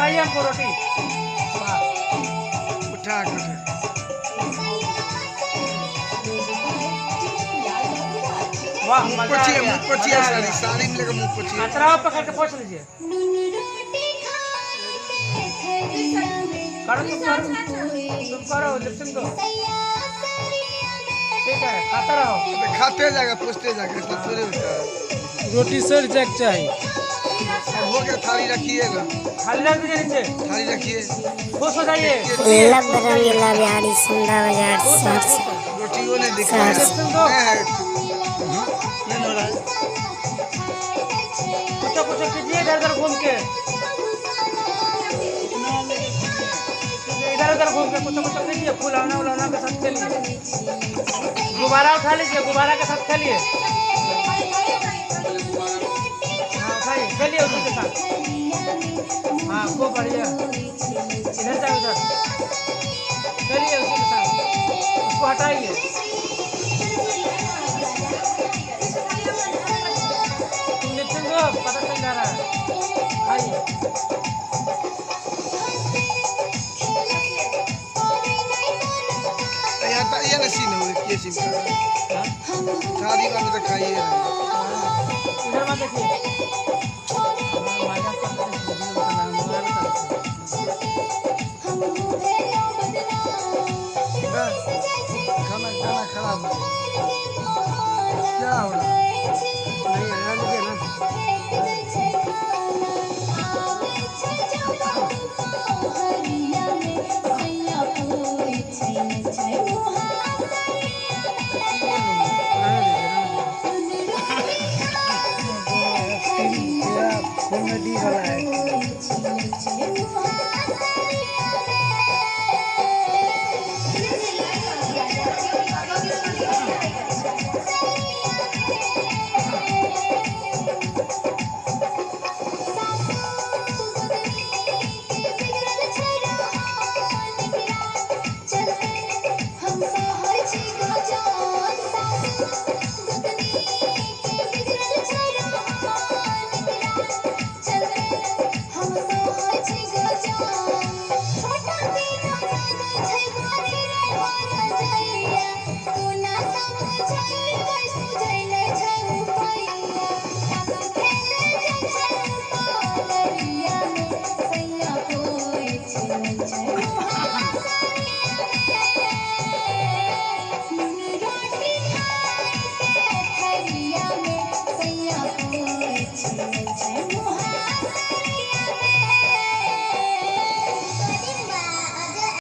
चाहिए हमको रोटी। हाँ। उठा कर वाह मुँह मजा आ पोछिए, गया, मुँह पोछिए, मजा आ साड़ी गया। साड़ी में लेकर मुँह पोछिए। अतराव पकड़ के पोछ लीजिए। करो तुम करो लिपसिंग दो। ठीक है खाता रहो। अबे खाते जाएगा, पूछते जाएगा, इसलिए थोड़ी होता है। रोटी सर जग चाहिए। अब हो गया, थाली रखिएगा, खाली रख दीजिए नीचे। थाली रखिए। खुश हो जाइए। लब रंगीला बिहारी सिंधा बाजार सहरसा। रोटियों ने दिखा सहरसा। लिपसिंग दो। नहीं हो रहा है। कुछ कुछ कीजिए इधर उधर घूम के। इधर उधर घूम के कुछ कुछ कीजिए। फुलाना उलाना के साथ खेलिए। गुब्बारा उठा लीजिए, गुब्बारा के साथ खेलिए। हाँ उठाइए, खेलिए उसी के साथ। हाँ खूब बढ़िया। इधर से उधर खेलिए उसी के साथ। उसको हटाइए। तुम लिपसिंग दो, पता चल जा रहा है। खाइए। यहाँ ये ना सीन हो ये सीन शादी वाले तो खाइए। इधर मत देखिए। खाना खाना खराब हो गया। क्या हो रहा है? नहीं रहने दे ना। कॉमेडी वाला है।